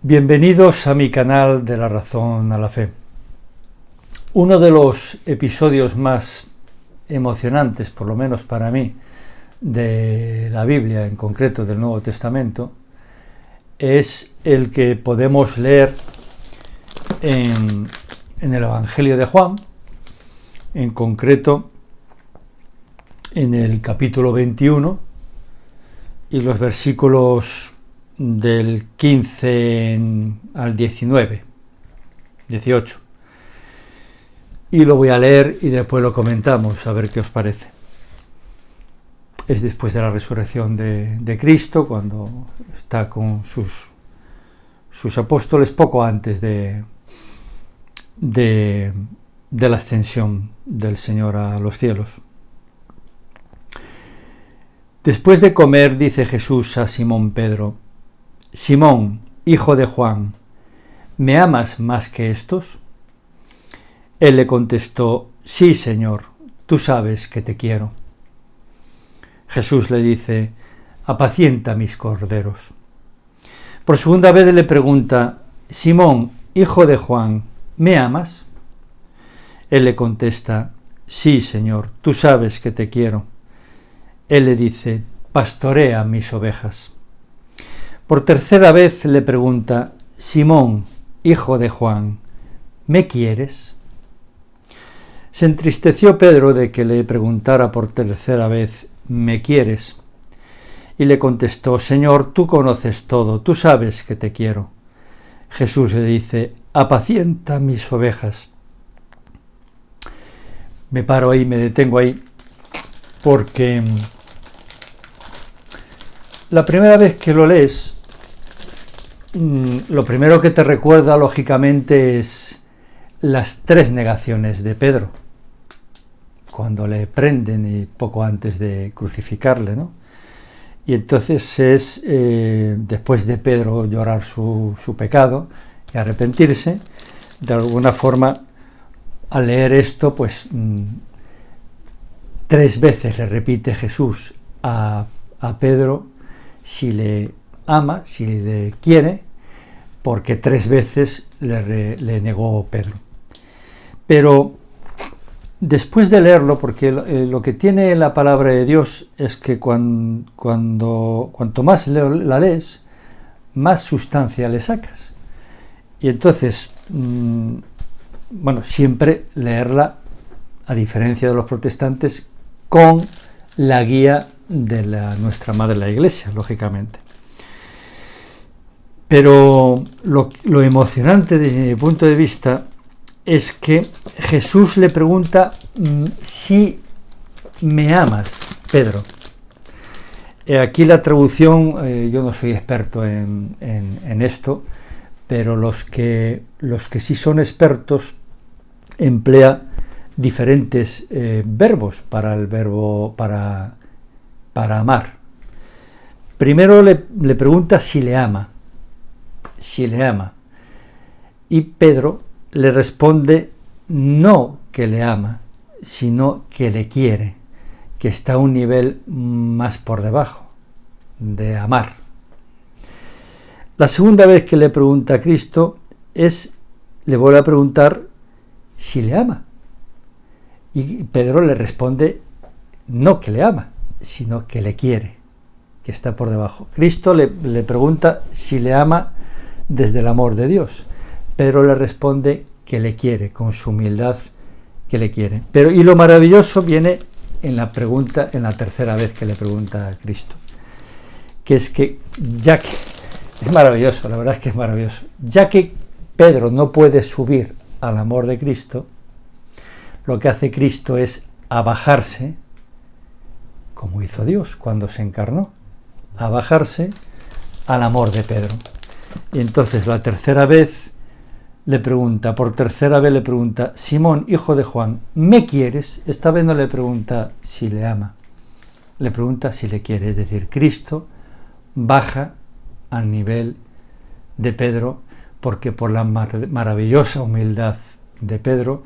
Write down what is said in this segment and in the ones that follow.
Bienvenidos a mi canal de la razón a la fe. Uno de los episodios más emocionantes, por lo menos para mí, de la Biblia, en concreto del Nuevo Testamento, es el que podemos leer en el Evangelio de Juan, en concreto en el capítulo 21 y los versículos del 15 al 18. Y lo voy a leer y después lo comentamos, a ver qué os parece. Es después de la resurrección de Cristo, cuando está con sus apóstoles, poco antes de la ascensión del Señor a los cielos. Después de comer, dice Jesús a Simón Pedro: Simón, hijo de Juan, ¿me amas más que estos? Él le contestó: Sí, Señor, tú sabes que te quiero. Jesús le dice: apacienta mis corderos. Por segunda vez le pregunta: Simón, hijo de Juan, ¿me amas? Él le contesta: Sí, Señor, tú sabes que te quiero. Él le dice: pastorea mis ovejas. Por tercera vez le pregunta: Simón, hijo de Juan, ¿me quieres? Se entristeció Pedro de que le preguntara por tercera vez: ¿me quieres? Y le contestó: Señor, tú conoces todo, tú sabes que te quiero. Jesús le dice: apacienta mis ovejas. Me paro ahí, me detengo ahí, porque la primera vez que lo lees, lo primero que te recuerda, lógicamente, es las tres negaciones de Pedro, cuando le prenden y poco antes de crucificarle, ¿no? Y entonces es, después de Pedro llorar su pecado y arrepentirse, de alguna forma, al leer esto, pues tres veces le repite Jesús a Pedro si le ama, si le quiere, porque tres veces le negó Pedro. Pero después de leerlo, porque lo que tiene la palabra de Dios es que cuanto más la lees, más sustancia le sacas. Y entonces, siempre leerla, a diferencia de los protestantes, con la guía de nuestra Madre la Iglesia, lógicamente. Pero lo emocionante desde mi punto de vista es que Jesús le pregunta: si me amas, Pedro. Aquí la traducción, yo no soy experto en esto, pero los que sí son expertos emplea diferentes verbos para el verbo para amar. Primero le pregunta si le ama. Y Pedro le responde no que le ama, sino que le quiere, que está a un nivel más por debajo de amar. La segunda vez que le pregunta a Cristo le vuelve a preguntar si le ama. Y Pedro le responde no que le ama, sino que le quiere, que está por debajo. Cristo le pregunta si le ama desde el amor de Dios. Pedro le responde que le quiere, con su humildad, que le quiere. Y lo maravilloso viene en la tercera vez que le pregunta a Cristo, que es que es maravilloso, la verdad es que es maravilloso, ya que Pedro no puede subir al amor de Cristo, lo que hace Cristo es abajarse, como hizo Dios cuando se encarnó, abajarse al amor de Pedro. Y entonces por tercera vez le pregunta: Simón, hijo de Juan, ¿me quieres? Esta vez no le pregunta si le ama, le pregunta si le quiere. Es decir, Cristo baja al nivel de Pedro, porque por la maravillosa humildad de Pedro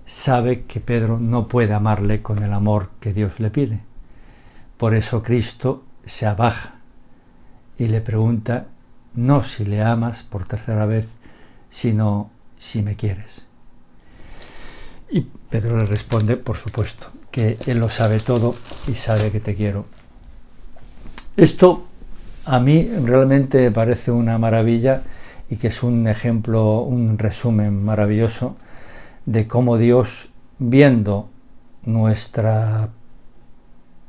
sabe que Pedro no puede amarle con el amor que Dios le pide. Por eso Cristo se abaja y le pregunta no si le amas por tercera vez, sino si me quieres. Y Pedro le responde, por supuesto, que él lo sabe todo y sabe que te quiero. Esto a mí realmente me parece una maravilla y que es un ejemplo, un resumen maravilloso de cómo Dios, viendo nuestra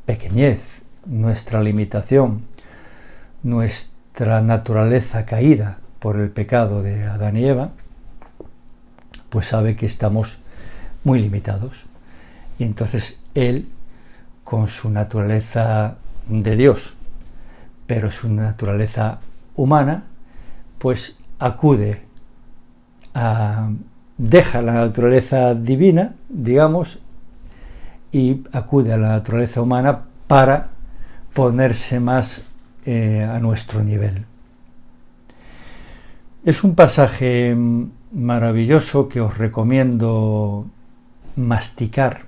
pequeñez, nuestra limitación, nuestra naturaleza caída por el pecado de Adán y Eva, pues sabe que estamos muy limitados. Y entonces Él, con su naturaleza de Dios, pero su naturaleza humana, pues acude deja la naturaleza divina, digamos, y acude a la naturaleza humana para ponerse más a nuestro nivel. Es un pasaje maravilloso que os recomiendo masticar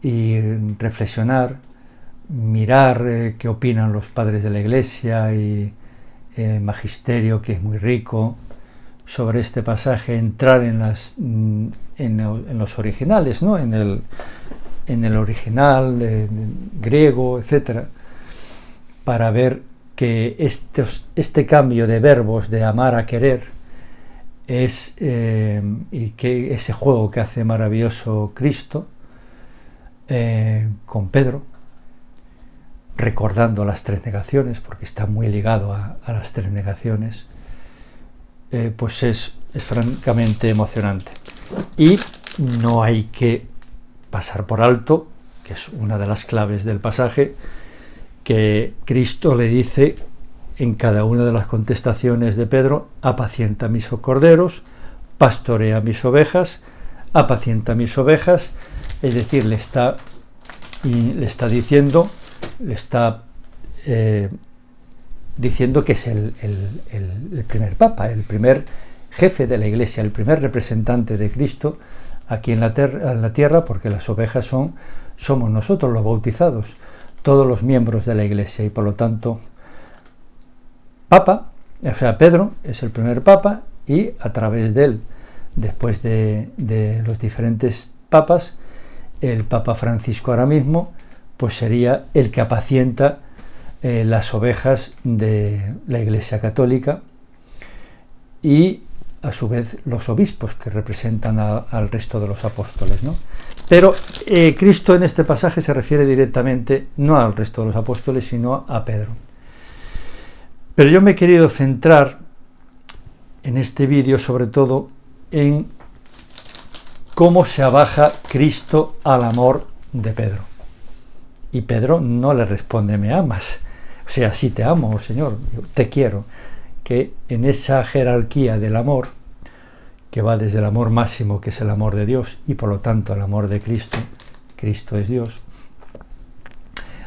y reflexionar, mirar qué opinan los padres de la Iglesia y el magisterio, que es muy rico, sobre este pasaje, entrar en los originales, ¿no? en el original griego, etcétera, para ver que este cambio de verbos de amar a querer y que ese juego que hace maravilloso Cristo con Pedro, recordando las tres negaciones, porque está muy ligado a las tres negaciones, pues es francamente emocionante. Y no hay que pasar por alto, que es una de las claves del pasaje, que Cristo le dice en cada una de las contestaciones de Pedro: apacienta mis corderos, pastorea mis ovejas, apacienta mis ovejas. Es decir, le está diciendo que es el primer papa, el primer jefe de la Iglesia, el primer representante de Cristo aquí en la tierra, porque las ovejas somos nosotros los bautizados, todos los miembros de la Iglesia, y por lo tanto Papa, o sea, Pedro es el primer papa, y a través de él, después de los diferentes papas, el Papa Francisco ahora mismo, pues sería el que apacienta las ovejas de la Iglesia Católica, y a su vez los obispos, que representan al resto de los apóstoles, ¿no? Pero Cristo en este pasaje se refiere directamente no al resto de los apóstoles, sino a Pedro. Pero yo me he querido centrar en este vídeo sobre todo en cómo se abaja Cristo al amor de Pedro. Y Pedro no le responde: me amas. O sea, sí te amo, Señor, te quiero. Que en esa jerarquía del amor, que va desde el amor máximo, que es el amor de Dios, y por lo tanto el amor de Cristo, Cristo es Dios,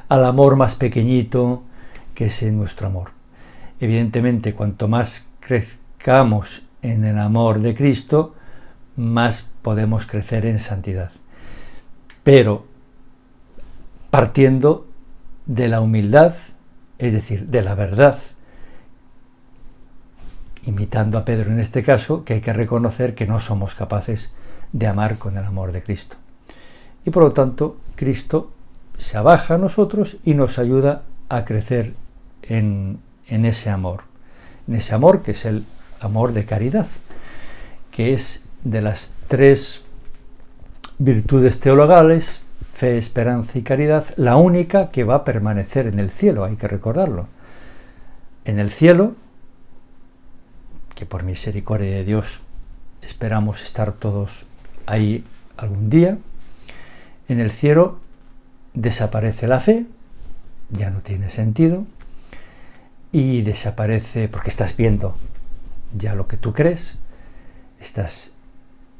al amor más pequeñito, que es nuestro amor. Evidentemente, cuanto más crezcamos en el amor de Cristo, más podemos crecer en santidad. Pero partiendo de la humildad, es decir, de la verdad, imitando a Pedro en este caso, que hay que reconocer que no somos capaces de amar con el amor de Cristo. Y por lo tanto, Cristo se abaja a nosotros y nos ayuda a crecer en ese amor que es el amor de caridad, que es de las tres virtudes teologales, fe, esperanza y caridad, la única que va a permanecer en el cielo, hay que recordarlo. En el cielo, que por misericordia de Dios esperamos estar todos ahí algún día, en el cielo desaparece la fe, ya no tiene sentido, y desaparece porque estás viendo ya lo que tú crees, estás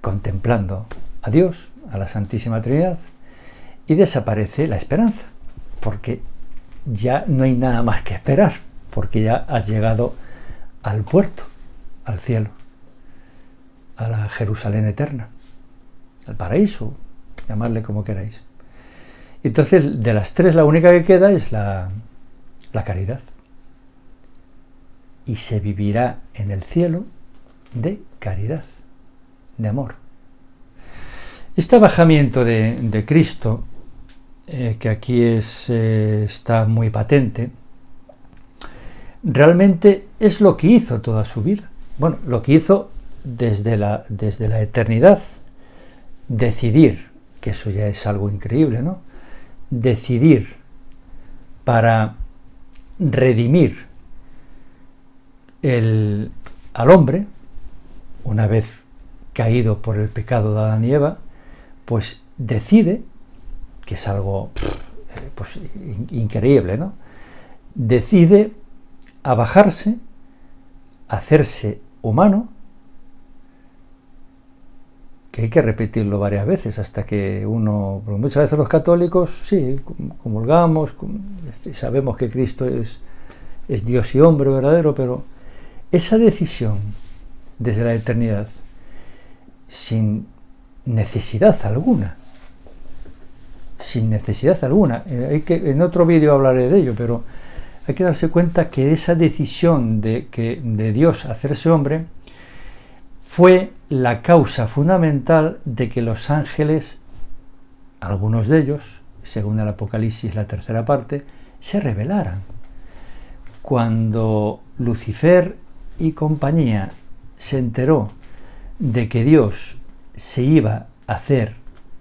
contemplando a Dios, a la Santísima Trinidad, y desaparece la esperanza, porque ya no hay nada más que esperar, porque ya has llegado al puerto, al cielo, a la Jerusalén eterna, al paraíso, llamadle como queráis. Entonces, de las tres, la única que queda es la caridad. y se vivirá en el cielo de caridad, de amor. Este abajamiento de Cristo, que aquí está muy patente, realmente es lo que hizo toda su vida. Bueno, lo que hizo desde la eternidad, decidir, que eso ya es algo increíble, ¿no? Decidir para redimir al hombre, una vez caído por el pecado de Adán y Eva, pues decide, que es algo pues, increíble, ¿no? Decide abajarse, hacerse humano, que hay que repetirlo varias veces hasta que uno, porque muchas veces los católicos, sí, comulgamos, sabemos que Cristo es Dios y hombre verdadero, pero esa decisión desde la eternidad, sin necesidad alguna, en otro vídeo hablaré de ello, pero hay que darse cuenta que esa decisión de Dios hacerse hombre fue la causa fundamental de que los ángeles, algunos de ellos, según el Apocalipsis, la tercera parte, se rebelaran. Cuando Lucifer y compañía se enteró de que Dios se iba a hacer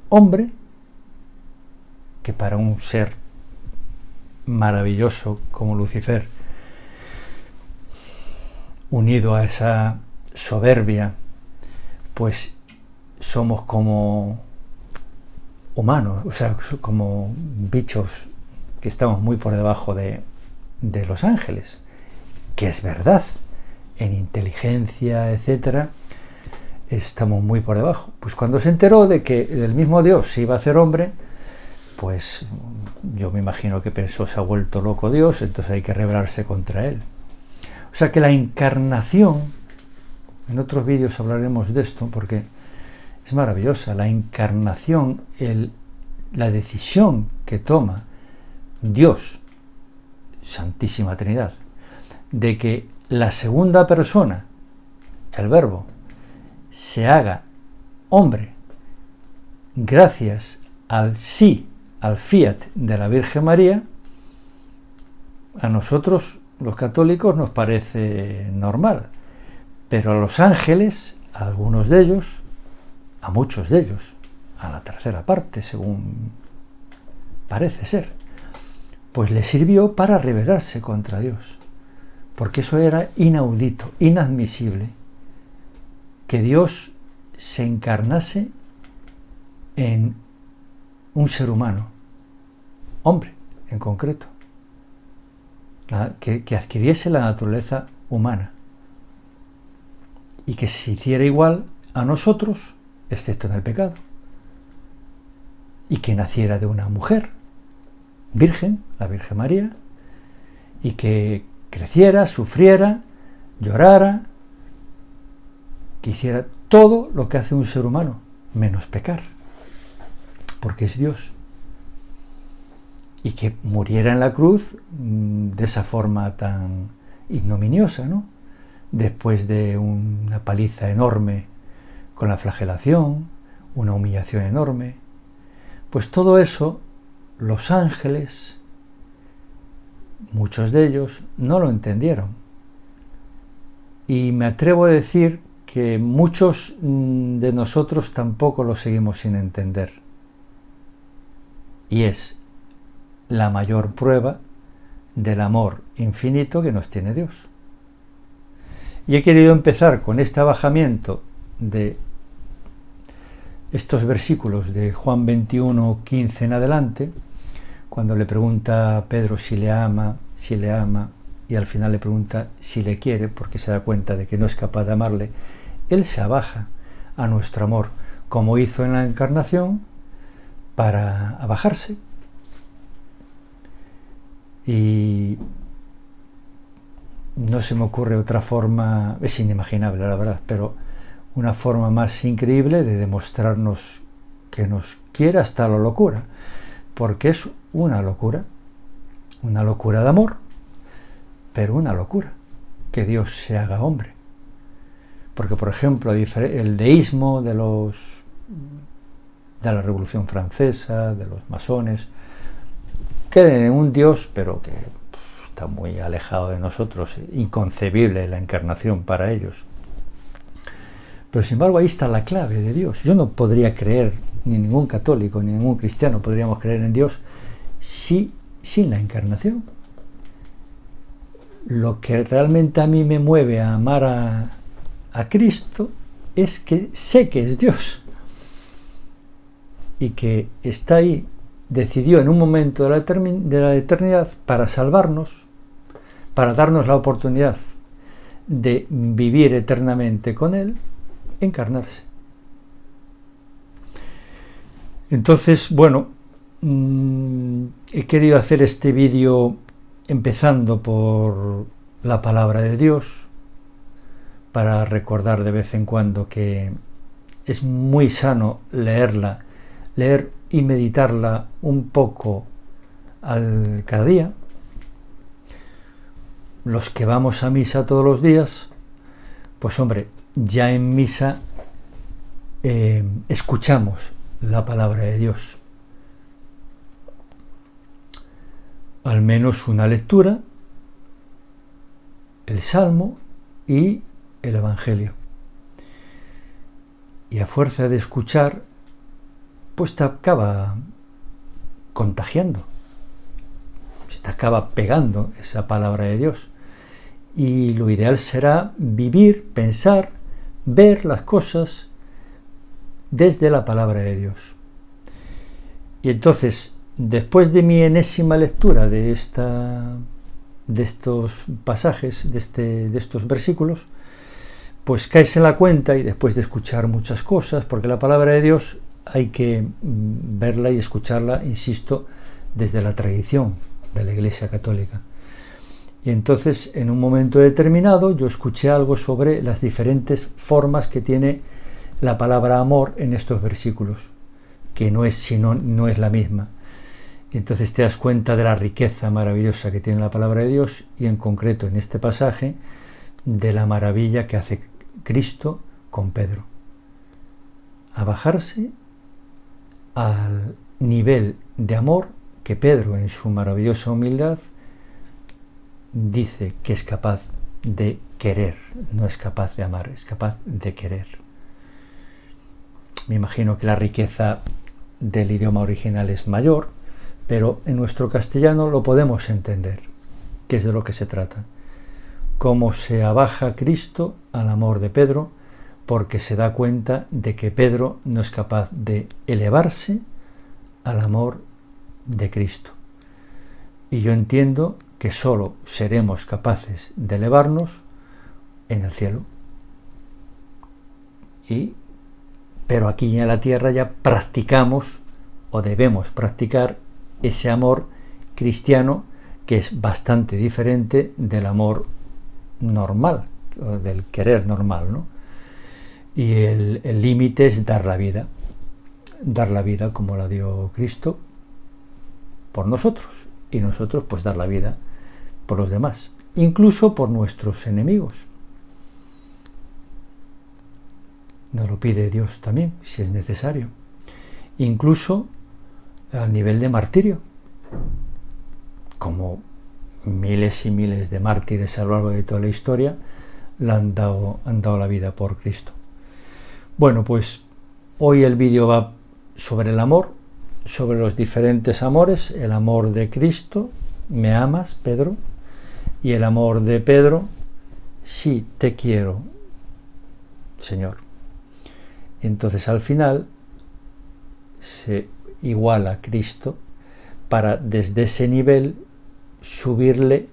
hombre, que para un ser maravilloso como Lucifer, unido a esa soberbia, pues somos como humanos, o sea, como bichos que estamos muy por debajo de los ángeles, que es verdad, en inteligencia, etcétera, estamos muy por debajo. Pues cuando se enteró de que el mismo Dios se iba a hacer hombre, pues yo me imagino que pensó, se ha vuelto loco Dios, entonces hay que rebelarse contra él. O sea que la encarnación, en otros vídeos hablaremos de esto porque es maravillosa, la encarnación, la decisión que toma Dios, Santísima Trinidad, de que la segunda persona, el Verbo, se haga hombre gracias al sí, al fiat de la Virgen María, a nosotros los católicos nos parece normal, pero a los ángeles, a algunos de ellos, a muchos de ellos, a la tercera parte, según parece ser, pues les sirvió para rebelarse contra Dios, porque eso era inaudito, inadmisible, que Dios se encarnase en un ser humano, hombre en concreto, que adquiriese la naturaleza humana y que se hiciera igual a nosotros, excepto en el pecado, y que naciera de una mujer virgen, la Virgen María, y que creciera, sufriera, llorara, que hiciera todo lo que hace un ser humano, menos pecar, porque es Dios, y que muriera en la cruz de esa forma tan ignominiosa, ¿no? Después de una paliza enorme con la flagelación, una humillación enorme, pues todo eso los ángeles, muchos de ellos, no lo entendieron. Y me atrevo a decir que muchos de nosotros tampoco lo seguimos sin entender. Y es la mayor prueba del amor infinito que nos tiene Dios. Y he querido empezar con este abajamiento de estos versículos de Juan 21, 15 en adelante, cuando le pregunta a Pedro si le ama, y al final le pregunta si le quiere, porque se da cuenta de que no es capaz de amarle, él se abaja a nuestro amor, como hizo en la encarnación, para abajarse. Y no se me ocurre otra forma, es inimaginable la verdad, pero una forma más increíble de demostrarnos que nos quiere hasta la locura, porque es una locura de amor, pero una locura. que Dios se haga hombre. Porque, por ejemplo, el deísmo de la Revolución Francesa, de los masones, creen en un Dios, pero que está muy alejado de nosotros, inconcebible la encarnación para ellos. Pero sin embargo ahí está la clave de Dios. Yo no podría creer, ni ningún católico, ni ningún cristiano podríamos creer en Dios sin la encarnación. Lo que realmente a mí me mueve a amar a Cristo es que sé que es Dios y que está ahí, decidió en un momento de la eternidad para salvarnos, para darnos la oportunidad de vivir eternamente con Él, encarnarse. Entonces, bueno, he querido hacer este vídeo empezando por la palabra de Dios, para recordar de vez en cuando que es muy sano leerla, leer y meditarla un poco cada día. Los que vamos a misa todos los días, pues hombre, ya en misa escuchamos la palabra de Dios. Al menos una lectura, el Salmo y el Evangelio. Y a fuerza de escuchar, pues te acaba contagiando, se te acaba pegando esa palabra de Dios. Y lo ideal será vivir, pensar, ver las cosas desde la palabra de Dios. Y entonces, después de mi enésima lectura de estos pasajes, de estos versículos, pues caes en la cuenta, y después de escuchar muchas cosas, porque la palabra de Dios hay que verla y escucharla, insisto, desde la tradición de la Iglesia Católica. Y entonces, en un momento determinado, yo escuché algo sobre las diferentes formas que tiene la palabra amor en estos versículos, que no es la misma. Y entonces te das cuenta de la riqueza maravillosa que tiene la palabra de Dios, y en concreto en este pasaje, de la maravilla que hace Cristo con Pedro. A bajarse al nivel de amor que Pedro, en su maravillosa humildad, dice que es capaz de querer, no es capaz de amar, es capaz de querer. Me imagino que la riqueza del idioma original es mayor, pero en nuestro castellano lo podemos entender, que es de lo que se trata. Cómo se abaja Cristo al amor de Pedro, porque se da cuenta de que Pedro no es capaz de elevarse al amor de Cristo. Y yo entiendo que solo seremos capaces de elevarnos en el cielo. Pero aquí en la tierra ya practicamos, o debemos practicar, ese amor cristiano, que es bastante diferente del amor normal, del querer normal, ¿no? Y el límite es dar la vida como la dio Cristo por nosotros, y nosotros pues dar la vida por los demás, incluso por nuestros enemigos. Nos lo pide Dios también, si es necesario, incluso al nivel de martirio, como miles y miles de mártires a lo largo de toda la historia han dado la vida por Cristo. Bueno, pues hoy el vídeo va sobre el amor, sobre los diferentes amores, el amor de Cristo, ¿me amas, Pedro? Y el amor de Pedro, sí, te quiero, Señor. Y entonces al final se iguala a Cristo para desde ese nivel subirle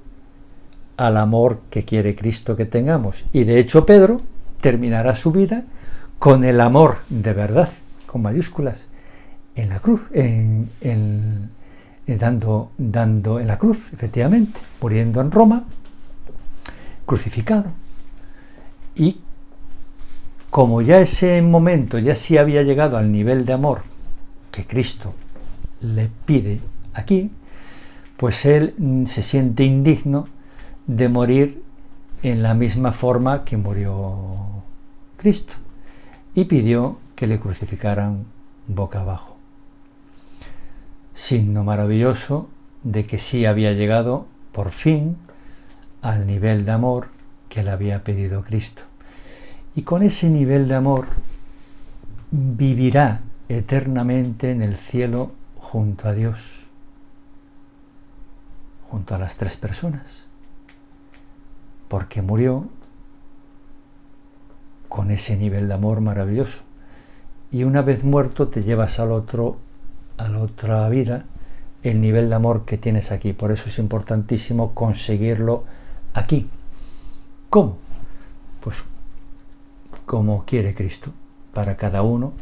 al amor que quiere Cristo que tengamos. Y de hecho Pedro terminará su vida con el amor de verdad, con mayúsculas, en la cruz, dando en la cruz, efectivamente, muriendo en Roma, crucificado. Y como ya ese momento ya sí había llegado al nivel de amor que Cristo le pide aquí, pues él se siente indigno de morir en la misma forma que murió Cristo, y pidió que le crucificaran boca abajo. Signo maravilloso de que sí había llegado por fin al nivel de amor que le había pedido Cristo. Y con ese nivel de amor vivirá eternamente en el cielo junto a Dios, junto a las tres personas, porque murió con ese nivel de amor maravilloso. Y una vez muerto te llevas a la otra vida el nivel de amor que tienes aquí. Por eso es importantísimo conseguirlo aquí. ¿Cómo? Pues como quiere Cristo, para cada uno,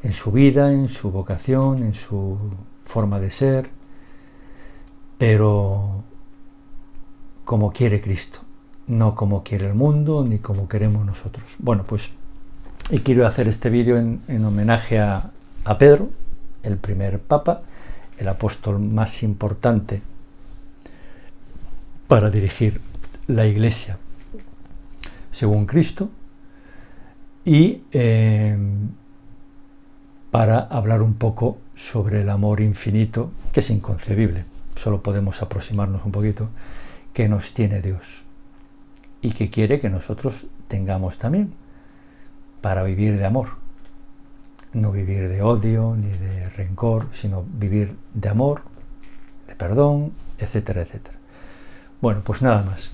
en su vida, en su vocación, en su forma de ser, pero como quiere Cristo, no como quiere el mundo, ni como queremos nosotros. Bueno, pues, y quiero hacer este vídeo en homenaje a Pedro, el primer papa, el apóstol más importante para dirigir la Iglesia según Cristo, y para hablar un poco sobre el amor infinito, que es inconcebible, solo podemos aproximarnos un poquito, que nos tiene Dios y que quiere que nosotros tengamos también, para vivir de amor, no vivir de odio ni de rencor, sino vivir de amor, de perdón, etcétera, etcétera. Bueno, pues nada más,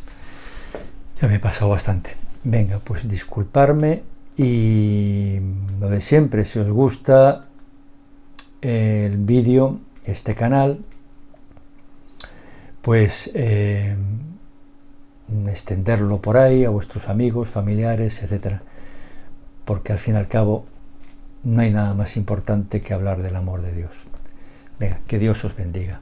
ya me he pasado bastante. Venga, pues disculparme, y lo de siempre, si os gusta el vídeo, este canal, pues extenderlo por ahí a vuestros amigos, familiares, etcétera, porque al fin y al cabo no hay nada más importante que hablar del amor de Dios. Venga, que Dios os bendiga.